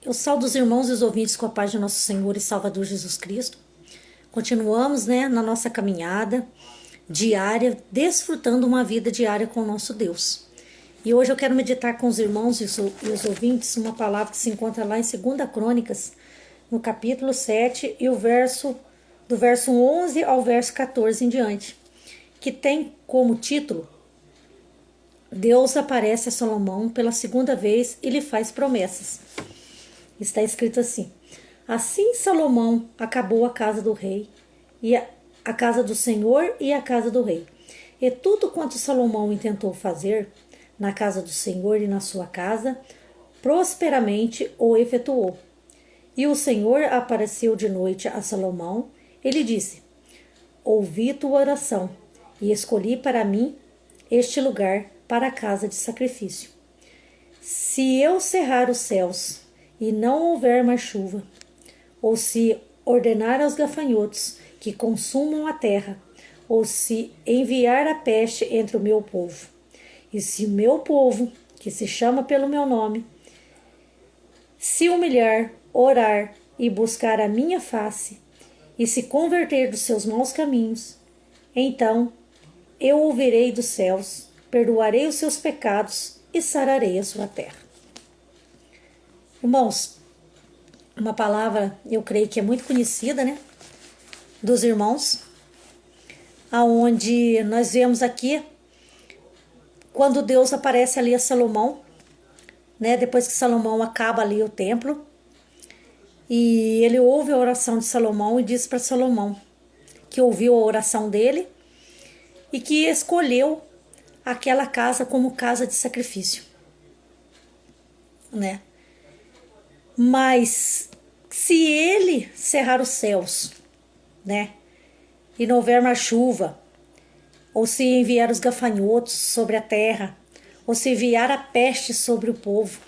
Eu saúdo os irmãos e os ouvintes com a paz de nosso Senhor e Salvador Jesus Cristo. Continuamos, na nossa caminhada diária, desfrutando uma vida diária com o nosso Deus. E hoje eu quero meditar com os irmãos e os ouvintes uma palavra que se encontra lá em 2 Crônicas, no capítulo 7, e do verso 11 ao verso 14 em diante, que tem como título: Deus aparece a Salomão pela segunda vez e lhe faz promessas. Está escrito assim: Assim Salomão acabou a casa do rei, e a casa do Senhor e a casa do rei. E tudo quanto Salomão intentou fazer na casa do Senhor e na sua casa, prosperamente o efetuou. E o Senhor apareceu de noite a Salomão. Ele disse: Ouvi tua oração, e escolhi para mim este lugar para a casa de sacrifício. Se eu cerrar os céus e não houver mais chuva, ou se ordenar aos gafanhotos que consumam a terra, ou se enviar a peste entre o meu povo, e se o meu povo, que se chama pelo meu nome, se humilhar, orar e buscar a minha face, e se converter dos seus maus caminhos, então eu ouvirei dos céus, perdoarei os seus pecados e sararei a sua terra. Irmãos, uma palavra, eu creio que é muito conhecida, dos irmãos, aonde nós vemos aqui, quando Deus aparece ali a Salomão, depois que Salomão acaba ali o templo, e ele ouve a oração de Salomão e diz para Salomão que ouviu a oração dele e que escolheu aquela casa como casa de sacrifício, Mas se ele cerrar os céus, e não houver mais chuva, ou se enviar os gafanhotos sobre a terra, ou se enviar a peste sobre o povo,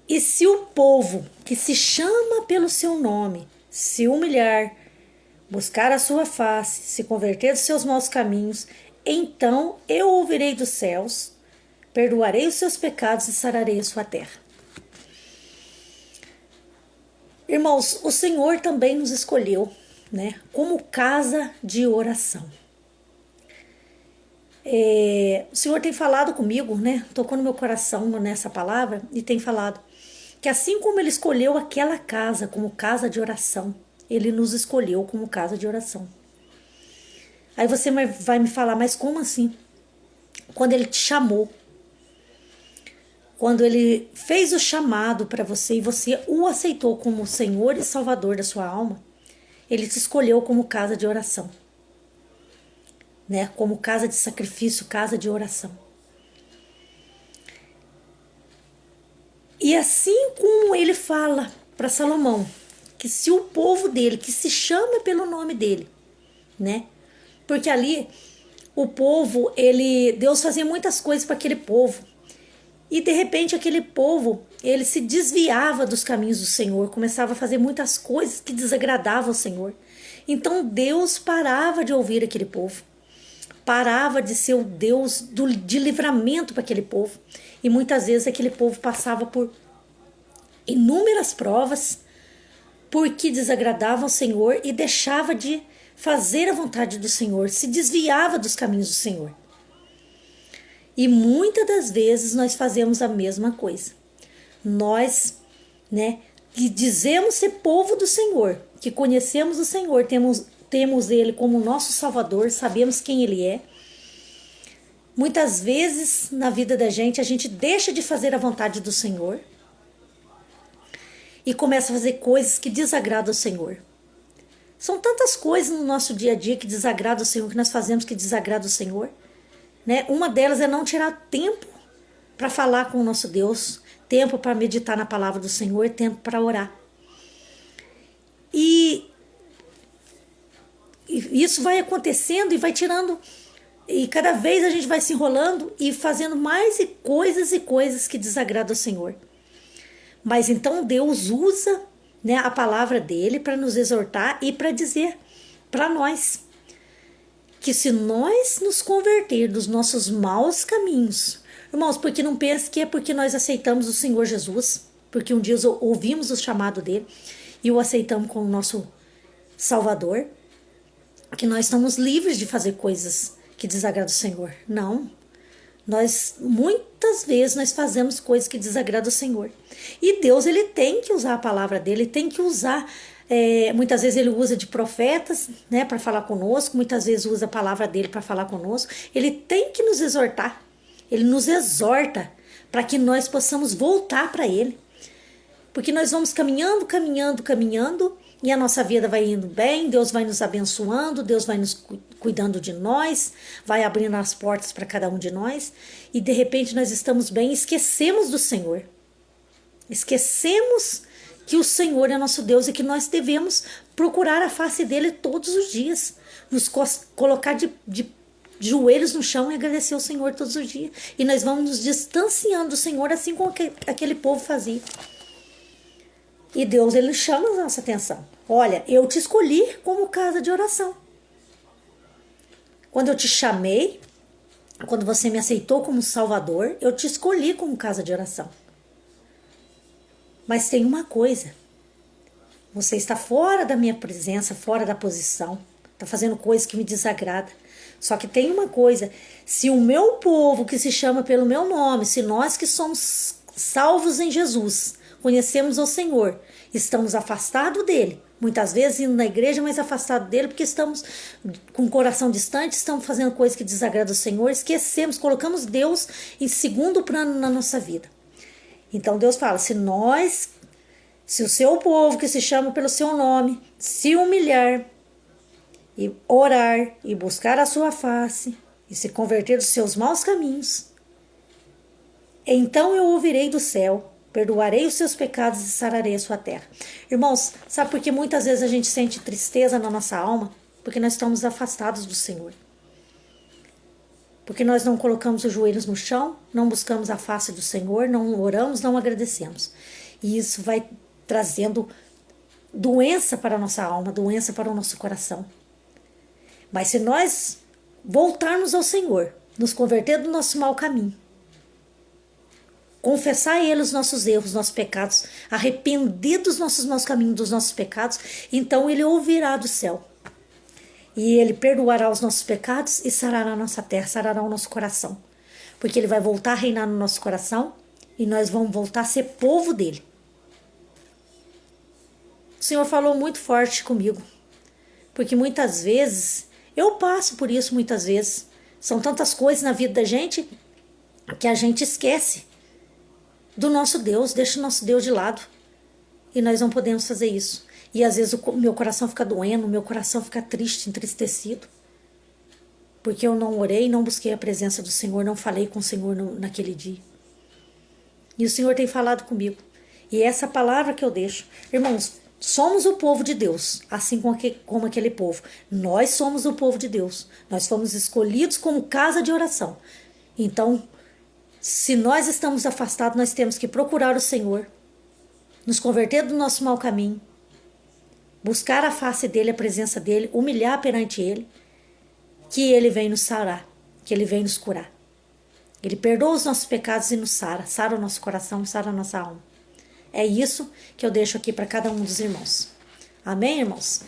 e se o povo que se chama pelo seu nome se humilhar, buscar a sua face, se converter dos seus maus caminhos, então eu ouvirei dos céus, perdoarei os seus pecados e sararei a sua terra. Irmãos, o Senhor também nos escolheu, como casa de oração. O Senhor tem falado comigo, tocou no meu coração nessa palavra e tem falado que assim como Ele escolheu aquela casa como casa de oração, Ele nos escolheu como casa de oração. Aí você vai me falar, mas como assim? Quando Ele te chamou, quando Ele fez o chamado para você e você o aceitou como Senhor e Salvador da sua alma, Ele te escolheu como casa de oração, como casa de sacrifício, casa de oração. E assim como Ele fala para Salomão, que se o povo dele, que se chama pelo nome dele, porque ali o povo, Deus fazia muitas coisas para aquele povo, e de repente aquele povo, ele se desviava dos caminhos do Senhor, começava a fazer muitas coisas que desagradavam ao Senhor. Então Deus parava de ouvir aquele povo, parava de ser o Deus de livramento para aquele povo, e muitas vezes aquele povo passava por inúmeras provas, porque desagradava ao Senhor e deixava de fazer a vontade do Senhor, se desviava dos caminhos do Senhor. E muitas das vezes nós fazemos a mesma coisa. Nós, que dizemos ser povo do Senhor, que conhecemos o Senhor, temos Ele como nosso Salvador, sabemos quem Ele é. Muitas vezes na vida da gente a gente deixa de fazer a vontade do Senhor e começa a fazer coisas que desagradam o Senhor. São tantas coisas no nosso dia a dia que desagradam o Senhor, que nós fazemos que desagradam o Senhor. Uma delas é não tirar tempo para falar com o nosso Deus, tempo para meditar na palavra do Senhor, tempo para orar. E isso vai acontecendo e vai tirando, e cada vez a gente vai se enrolando e fazendo mais e coisas que desagradam o Senhor. Mas então Deus usa a palavra dele para nos exortar e para dizer para nós que se nós nos converter dos nossos maus caminhos, irmãos, porque não pense que é porque nós aceitamos o Senhor Jesus, porque um dia ouvimos o chamado dele e o aceitamos como nosso Salvador, que nós estamos livres de fazer coisas que desagradam o Senhor. Não. Muitas vezes nós fazemos coisas que desagradam o Senhor. E Deus, ele tem que usar a palavra dele, ele tem que usar, muitas vezes ele usa de profetas, né, para falar conosco, muitas vezes usa a palavra dele para falar conosco. Ele tem que nos exortar, ele nos exorta para que nós possamos voltar para ele. Porque nós vamos caminhando, e a nossa vida vai indo bem, Deus vai nos abençoando, Deus vai nos cuidando de nós, vai abrindo as portas para cada um de nós, e de repente nós estamos bem, esquecemos do Senhor. Esquecemos que o Senhor é nosso Deus e que nós devemos procurar a face dele todos os dias, nos colocar de joelhos no chão e agradecer ao Senhor todos os dias. E nós vamos nos distanciando do Senhor, assim como aquele povo fazia. E Deus, ele chama a nossa atenção. Olha, eu te escolhi como casa de oração. Quando eu te chamei, quando você me aceitou como Salvador, eu te escolhi como casa de oração. Mas tem uma coisa. Você está fora da minha presença, fora da posição. Está fazendo coisas que me desagradam. Só que tem uma coisa. Se o meu povo que se chama pelo meu nome, se nós que somos salvos em Jesus, conhecemos o Senhor, estamos afastados dele, muitas vezes indo na igreja, mas afastados dele porque estamos com o coração distante, estamos fazendo coisas que desagradam o Senhor, esquecemos, colocamos Deus em segundo plano na nossa vida. Então Deus fala, se o seu povo que se chama pelo seu nome se humilhar e orar e buscar a sua face e se converter dos seus maus caminhos, então eu ouvirei do céu, perdoarei os seus pecados e sararei a sua terra. Irmãos, sabe por que muitas vezes a gente sente tristeza na nossa alma? Porque nós estamos afastados do Senhor. Porque nós não colocamos os joelhos no chão, não buscamos a face do Senhor, não oramos, não agradecemos. E isso vai trazendo doença para a nossa alma, doença para o nosso coração. Mas se nós voltarmos ao Senhor, nos converter do nosso mau caminho, confessar a ele os nossos erros, os nossos pecados, arrepender dos nossos maus caminhos, dos nossos pecados, então ele ouvirá do céu. E ele perdoará os nossos pecados e sarará a nossa terra, sarará o nosso coração. Porque ele vai voltar a reinar no nosso coração e nós vamos voltar a ser povo dele. O Senhor falou muito forte comigo. Porque muitas vezes, eu passo por isso muitas vezes. São tantas coisas na vida da gente que a gente esquece do nosso Deus, deixa o nosso Deus de lado. E nós não podemos fazer isso. E às vezes o meu coração fica doendo, o meu coração fica triste, entristecido. Porque eu não orei, não busquei a presença do Senhor, não falei com o Senhor naquele dia. E o Senhor tem falado comigo. E é essa palavra que eu deixo. Irmãos, somos o povo de Deus, assim como aquele povo. Nós somos o povo de Deus. Nós fomos escolhidos como casa de oração. Então, se nós estamos afastados, nós temos que procurar o Senhor, nos converter do nosso mau caminho, buscar a face dele, a presença dele, humilhar perante ele, que ele vem nos sarar, que ele vem nos curar. Ele perdoa os nossos pecados e nos sara o nosso coração, sara a nossa alma. É isso que eu deixo aqui para cada um dos irmãos. Amém, irmãos?